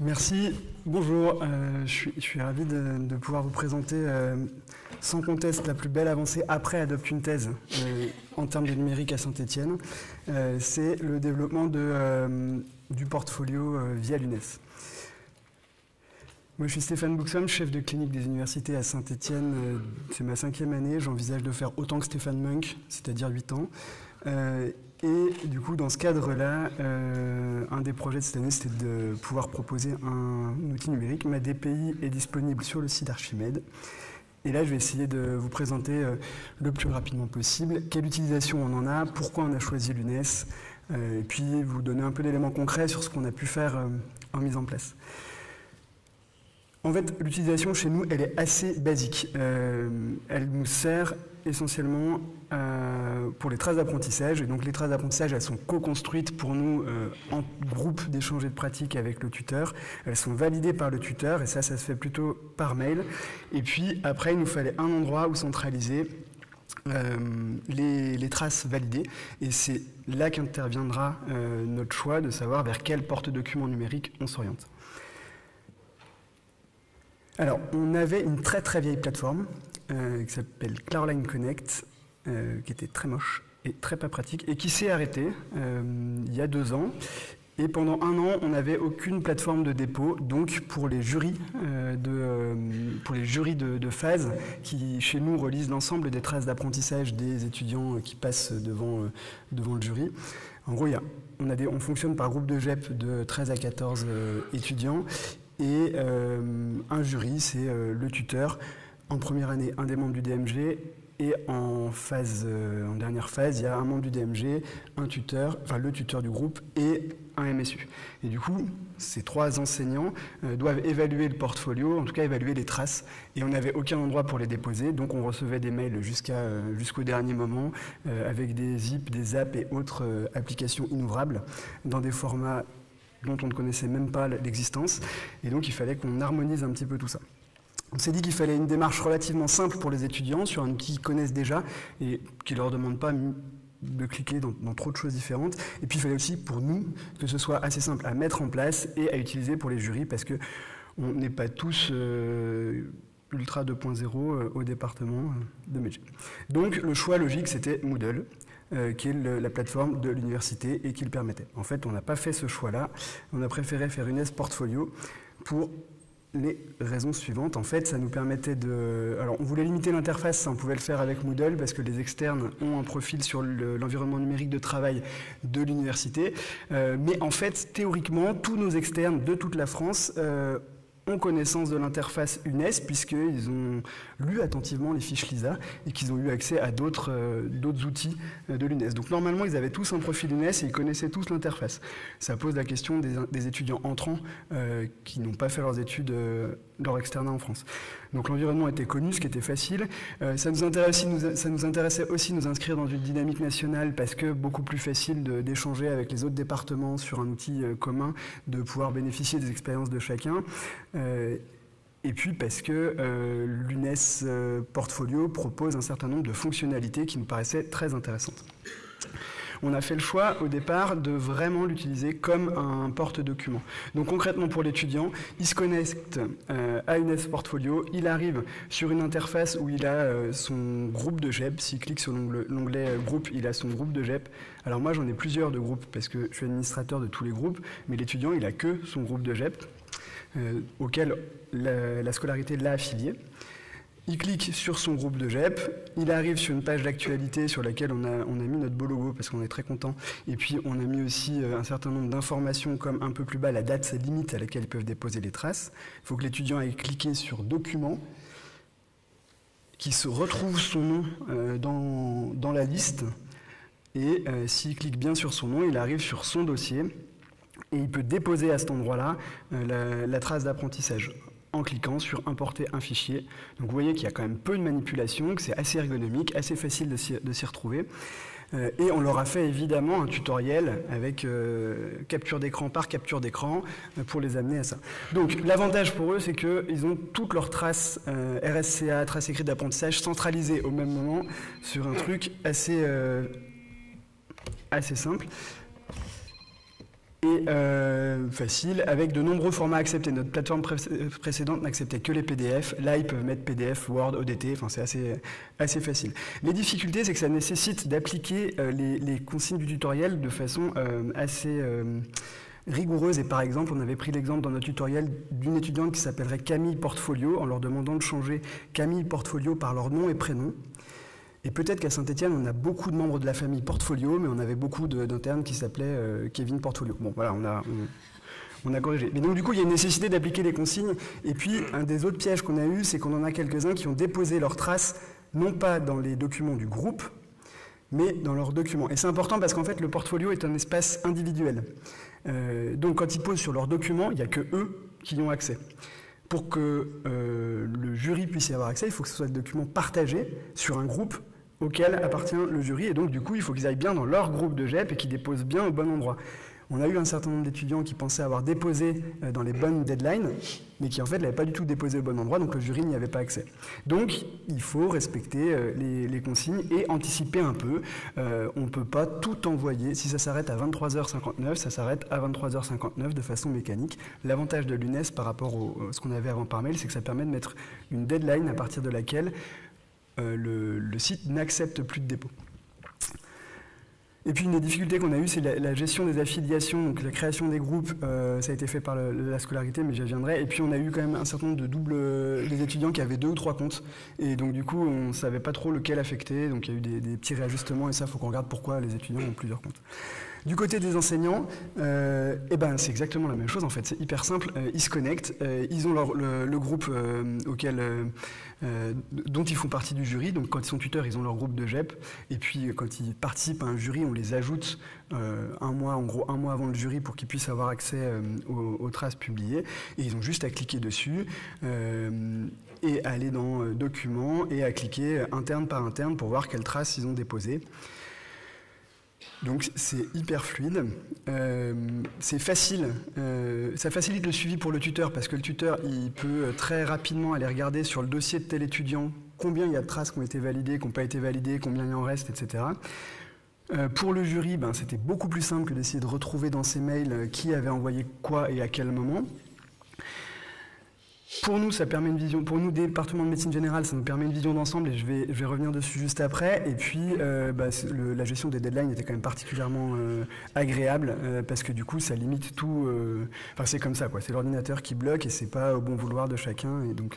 Merci, bonjour, je suis ravi de pouvoir vous présenter sans conteste la plus belle avancée après Adopte une thèse en termes de numérique à Saint-Étienne. C'est le développement du portfolio via l'UNES. Moi je suis Stéphane Buxom, chef de clinique des universités à Saint-Étienne. C'est ma 5e année, j'envisage de faire autant que Stéphane Munk, c'est-à-dire 8 ans. Et du coup, dans ce cadre-là, un des projets de cette année, c'était de pouvoir proposer un outil numérique. Ma DPI est disponible sur le site d'Archimède. Et là, je vais essayer de vous présenter le plus rapidement possible quelle utilisation on en a, pourquoi on a choisi l'UNES, et puis vous donner un peu d'éléments concrets sur ce qu'on a pu faire en mise en place. En fait, l'utilisation chez nous, elle est assez basique. Elle nous sert essentiellement pour les traces d'apprentissage. Et donc les traces d'apprentissage, elles sont co-construites pour nous en groupe d'échanger de pratiques avec le tuteur. Elles sont validées par le tuteur et ça se fait plutôt par mail. Et puis après, il nous fallait un endroit où centraliser les traces validées. Et c'est là qu'interviendra notre choix de savoir vers quel porte-document numérique on s'oriente. Alors, on avait une très très vieille plateforme qui s'appelle Cloudline Connect, qui était très moche et très pas pratique, et qui s'est arrêtée il y a 2 ans. Et pendant 1 an, on n'avait aucune plateforme de dépôt, donc pour les jurys de phase qui, chez nous, relisent l'ensemble des traces d'apprentissage des étudiants qui passent devant le jury. En gros, on fonctionne par groupe de GEP de 13 à 14 étudiants. Et un jury, c'est le tuteur. En première année, un des membres du DMG. Et en dernière phase, il y a un membre du DMG, un tuteur, enfin le tuteur du groupe et un MSU. Et du coup, ces 3 enseignants doivent évaluer le portfolio, en tout cas évaluer les traces. Et on n'avait aucun endroit pour les déposer, donc on recevait des mails jusqu'au dernier moment avec des zips, des zaps et autres applications inouvrables dans des formats dont on ne connaissait même pas l'existence, et donc il fallait qu'on harmonise un petit peu tout ça. On s'est dit qu'il fallait une démarche relativement simple pour les étudiants, sur un outil qu'ils connaissent déjà, et qui ne leur demande pas de cliquer dans trop de choses différentes. Et puis il fallait aussi pour nous que ce soit assez simple à mettre en place et à utiliser pour les jurys, parce qu'on n'est pas tous Ultra 2.0 au département de métier. Donc le choix logique, c'était Moodle, qui est la plateforme de l'université et qui le permettait. En fait, on n'a pas fait ce choix-là. On a préféré faire une S-Portfolio pour les raisons suivantes. En fait, ça nous permettait de... Alors, on voulait limiter l'interface, ça, on pouvait le faire avec Moodle parce que les externes ont un profil sur l'environnement numérique de travail de l'université. Mais en fait, théoriquement, tous nos externes de toute la France ont connaissance de l'interface UNES puisqu'ils ont lu attentivement les fiches LISA et qu'ils ont eu accès à d'autres outils de l'UNES. Donc normalement, ils avaient tous un profil UNES et ils connaissaient tous l'interface. Ça pose la question des étudiants entrants qui n'ont pas fait leurs études, leur externat en France. Donc l'environnement était connu, ce qui était facile. Ça nous intéressait aussi de nous inscrire dans une dynamique nationale parce que beaucoup plus facile d'échanger avec les autres départements sur un outil commun, de pouvoir bénéficier des expériences de chacun. Et puis parce que l'UNES Portfolio propose un certain nombre de fonctionnalités qui nous paraissaient très intéressantes. On a fait le choix au départ de vraiment l'utiliser comme un porte-document. Donc concrètement pour l'étudiant, il se connecte à UNES Portfolio, il arrive sur une interface où il a son groupe de GEP. S'il clique sur l'onglet groupe, il a son groupe de GEP. Alors moi j'en ai plusieurs de groupes parce que je suis administrateur de tous les groupes, mais l'étudiant il a que son groupe de GEP auquel la scolarité l'a affilié. Il clique sur son groupe de GEP, il arrive sur une page d'actualité sur laquelle on a mis notre beau logo parce qu'on est très content, et puis on a mis aussi un certain nombre d'informations comme un peu plus bas la date limite à laquelle ils peuvent déposer les traces. Il faut que l'étudiant aille cliquer sur Documents, qui se retrouve son nom dans la liste, et s'il clique bien sur son nom, il arrive sur son dossier, et il peut déposer à cet endroit-là la trace d'apprentissage en cliquant sur importer un fichier. Donc vous voyez qu'il y a quand même peu de manipulation, que c'est assez ergonomique, assez facile de s'y retrouver. Et on leur a fait évidemment un tutoriel avec capture d'écran par capture d'écran pour les amener à ça. Donc l'avantage pour eux, c'est qu'ils ont toutes leurs traces RSCA, traces écrites d'apprentissage centralisées au même moment sur un truc assez simple. et facile, avec de nombreux formats acceptés. Notre plateforme précédente n'acceptait que les PDF. Là, ils peuvent mettre PDF, Word, ODT, enfin, c'est assez facile. Les difficultés, c'est que ça nécessite d'appliquer les consignes du tutoriel de façon assez rigoureuse. Et par exemple, on avait pris l'exemple dans notre tutoriel d'une étudiante qui s'appellerait Camille Portfolio, en leur demandant de changer Camille Portfolio par leur nom et prénom. Et peut-être qu'à Saint-Étienne, on a beaucoup de membres de la famille Portfolio, mais on avait beaucoup d'internes qui s'appelaient Kevin Portfolio. Bon, voilà, on a corrigé. Mais donc, du coup, il y a une nécessité d'appliquer les consignes. Et puis, un des autres pièges qu'on a eu, c'est qu'on en a quelques-uns qui ont déposé leurs traces, non pas dans les documents du groupe, mais dans leurs documents. Et c'est important parce qu'en fait, le portfolio est un espace individuel. Donc, quand ils posent sur leurs documents, il n'y a que eux qui y ont accès. Pour que le jury puisse y avoir accès, il faut que ce soit des documents partagés sur un groupe auquel appartient le jury. Et donc, du coup, il faut qu'ils aillent bien dans leur groupe de GEP et qu'ils déposent bien au bon endroit. On a eu un certain nombre d'étudiants qui pensaient avoir déposé dans les bonnes deadlines, mais qui en fait n'avaient pas du tout déposé au bon endroit, donc le jury n'y avait pas accès. Donc il faut respecter les consignes et anticiper un peu. On ne peut pas tout envoyer. Si ça s'arrête à 23h59, ça s'arrête à 23h59 de façon mécanique. L'avantage de l'UNES par rapport à ce qu'on avait avant par mail, c'est que ça permet de mettre une deadline à partir de laquelle le site n'accepte plus de dépôt. Et puis une des difficultés qu'on a eues, c'est la gestion des affiliations, donc la création des groupes, ça a été fait par la scolarité, mais j'y reviendrai. Et puis on a eu quand même un certain nombre de des étudiants qui avaient 2 ou 3 comptes, et donc du coup on ne savait pas trop lequel affecter, donc il y a eu des petits réajustements, et ça, il faut qu'on regarde pourquoi les étudiants ont plusieurs comptes. Du côté des enseignants, c'est exactement la même chose en fait, c'est hyper simple, ils se connectent, ils ont le groupe dont ils font partie du jury, donc quand ils sont tuteurs, ils ont leur groupe de GEP, et puis quand ils participent à un jury, on les ajoute un mois avant le jury pour qu'ils puissent avoir accès aux traces publiées, et ils ont juste à cliquer dessus, et à aller dans Documents, et à cliquer interne par interne pour voir quelles traces ils ont déposées. Donc c'est hyper fluide, c'est facile, ça facilite le suivi pour le tuteur parce que le tuteur il peut très rapidement aller regarder sur le dossier de tel étudiant combien il y a de traces qui ont été validées, qui n'ont pas été validées, combien il en reste, etc. Pour le jury, c'était beaucoup plus simple que d'essayer de retrouver dans ses mails qui avait envoyé quoi et à quel moment. Pour nous, ça permet une vision. Pour nous, département de médecine générale, ça nous permet une vision d'ensemble et je vais revenir dessus juste après. Et puis, la gestion des deadlines était quand même particulièrement agréable parce que du coup, ça limite tout. Enfin, c'est comme ça, quoi. C'est l'ordinateur qui bloque et c'est pas au bon vouloir de chacun. Et donc,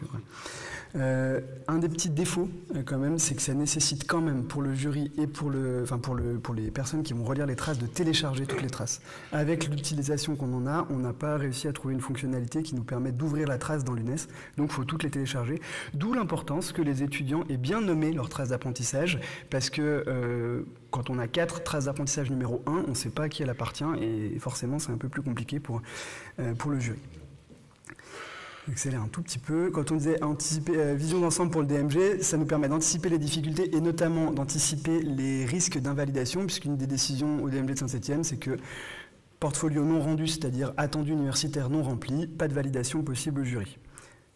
un des petits défauts, quand même, c'est que ça nécessite quand même pour le jury et pour les personnes qui vont relire les traces de télécharger toutes les traces. Avec l'utilisation qu'on en a, on n'a pas réussi à trouver une fonctionnalité qui nous permet d'ouvrir la trace dans l'UNES. Donc il faut toutes les télécharger. D'où l'importance que les étudiants aient bien nommé leurs traces d'apprentissage, parce que quand on a 4 traces d'apprentissage numéro 1, on ne sait pas à qui elle appartient, et forcément c'est un peu plus compliqué pour le jury. J'accélère un tout petit peu. Quand on disait anticiper, vision d'ensemble pour le DMG, ça nous permet d'anticiper les difficultés et notamment d'anticiper les risques d'invalidation, puisqu'une des décisions au DMG de Saint-Étienne, c'est que portfolio non rendu, c'est-à-dire attendu universitaire non rempli, pas de validation possible au jury.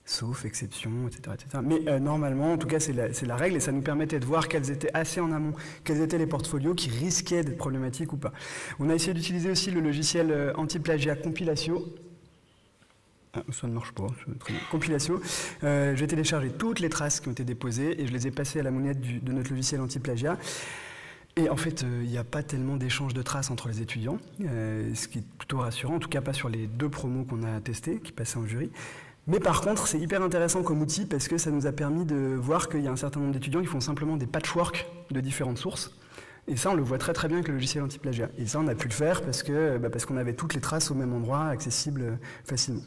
Sauf exception, etc. etc. Mais normalement, en tout cas, c'est la règle et ça nous permettait de voir quels étaient assez en amont, quels étaient les portfolios qui risquaient d'être problématiques ou pas. On a essayé d'utiliser aussi le logiciel anti-plagiat Compilatio. Ça ne marche pas, Compilatio. J'ai téléchargé toutes les traces qui ont été déposées et je les ai passées à la mounette de notre logiciel anti-plagiat. Et en fait, il n'y a pas tellement d'échange de traces entre les étudiants, ce qui est plutôt rassurant, en tout cas pas sur les 2 promos qu'on a testés, qui passaient en jury. Mais par contre, c'est hyper intéressant comme outil parce que ça nous a permis de voir qu'il y a un certain nombre d'étudiants qui font simplement des patchwork de différentes sources. Et ça, on le voit très très bien avec le logiciel anti-plagiat. Et ça, on a pu le faire parce qu'on avait toutes les traces au même endroit, accessibles facilement.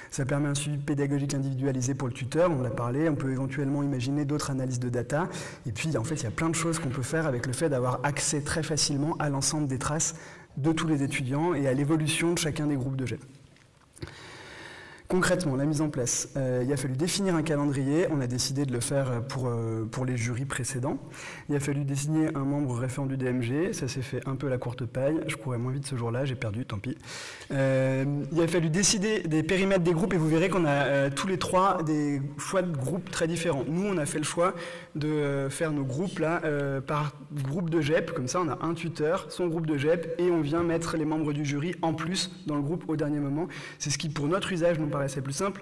Ça permet un suivi pédagogique individualisé pour le tuteur, on l'a parlé, on peut éventuellement imaginer d'autres analyses de data. Et puis, en fait, il y a plein de choses qu'on peut faire avec le fait d'avoir accès très facilement à l'ensemble des traces de tous les étudiants et à l'évolution de chacun des groupes de GEP. Concrètement, la mise en place, il a fallu définir un calendrier. On a décidé de le faire pour les jurys précédents. Il a fallu désigner un membre référent du DMG. Ça s'est fait un peu à la courte paille. Je courais moins vite ce jour-là, j'ai perdu, tant pis. Il a fallu décider des périmètres des groupes et vous verrez qu'on a tous les trois des choix de groupes très différents. Nous, on a fait le choix de faire nos groupes là par groupe de GEP. Comme ça, on a un tuteur, son groupe de GEP et on vient mettre les membres du jury en plus dans le groupe au dernier moment. C'est ce qui, pour notre usage, nous paraissait plus simple,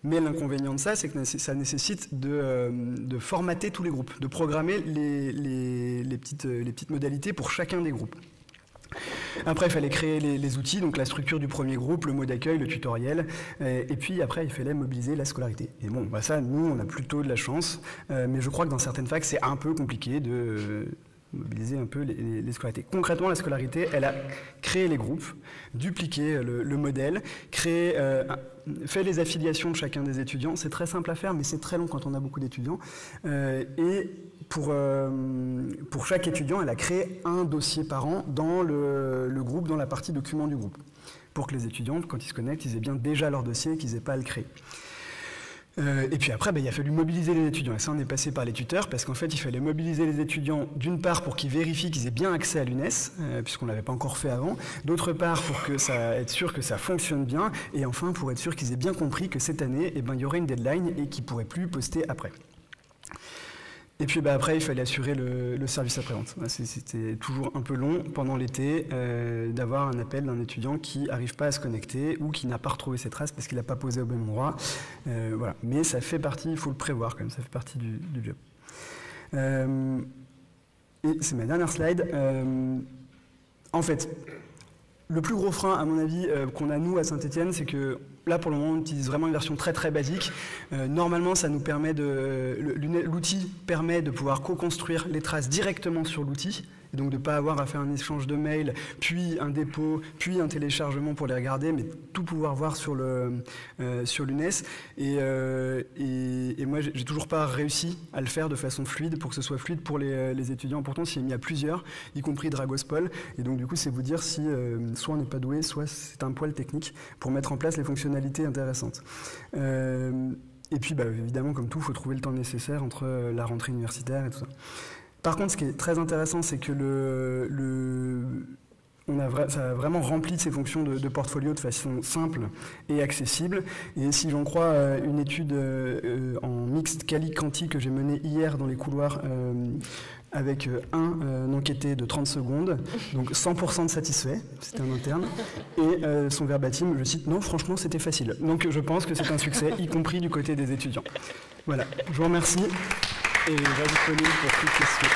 mais l'inconvénient de ça, c'est que ça nécessite de formater tous les groupes, de programmer les petites modalités pour chacun des groupes. Après, il fallait créer les outils, donc la structure du premier groupe, le mot d'accueil, le tutoriel, et puis après, il fallait mobiliser la scolarité. Et bon, bah ça, nous, on a plutôt de la chance, mais je crois que dans certaines facs, c'est un peu compliqué de mobiliser un peu les scolarités. Concrètement, la scolarité, elle a créé les groupes, dupliqué le modèle, fait les affiliations de chacun des étudiants. C'est très simple à faire, mais c'est très long quand on a beaucoup d'étudiants. Et pour chaque étudiant, elle a créé un dossier par an dans le groupe, dans la partie documents du groupe, pour que les étudiants, quand ils se connectent, ils aient bien déjà leur dossier et qu'ils n'aient pas à le créer. Et puis après, il a fallu mobiliser les étudiants. Et ça, on est passé par les tuteurs, parce qu'en fait, il fallait mobiliser les étudiants, d'une part, pour qu'ils vérifient qu'ils aient bien accès à l'UNES, puisqu'on ne l'avait pas encore fait avant, d'autre part, pour être sûr que ça fonctionne bien, et enfin, pour être sûr qu'ils aient bien compris que cette année, il y aurait une deadline et qu'ils ne pourraient plus poster après. Et puis après, il fallait assurer le service après-vente. C'était toujours un peu long pendant l'été d'avoir un appel d'un étudiant qui n'arrive pas à se connecter ou qui n'a pas retrouvé ses traces parce qu'il n'a pas posé au même endroit. Voilà. Mais ça fait partie, il faut le prévoir quand même, ça fait partie du job. Et c'est ma dernière slide. En fait, le plus gros frein, à mon avis, qu'on a nous à Saint-Étienne, c'est que là, pour le moment, on utilise vraiment une version très très basique. Normalement, ça nous permet l'outil permet de pouvoir co-construire les traces directement sur l'outil, et donc de ne pas avoir à faire un échange de mails, puis un dépôt, puis un téléchargement pour les regarder, mais tout pouvoir voir sur l'UNES. Et moi, j'ai toujours pas réussi à le faire de façon fluide, pour que ce soit fluide pour les étudiants. Pourtant, s'il y a plusieurs, y compris Dragospol. Et donc, du coup, c'est vous dire si soit on n'est pas doué, soit c'est un poil technique pour mettre en place les fonctionnalités intéressantes. Et puis, évidemment, comme tout, il faut trouver le temps nécessaire entre la rentrée universitaire et tout ça. Par contre, ce qui est très intéressant, c'est que ça a vraiment rempli de ses fonctions de portfolio de façon simple et accessible. Et si j'en crois une étude en mixte quali-quanti que j'ai menée hier dans les couloirs avec un enquêté de 30 secondes, donc 100% de satisfait, c'était un interne, et son verbatim, je cite, « Non, franchement, c'était facile ». Donc je pense que c'est un succès, y compris du côté des étudiants. Voilà, je vous remercie et je reste disponible pour toute question.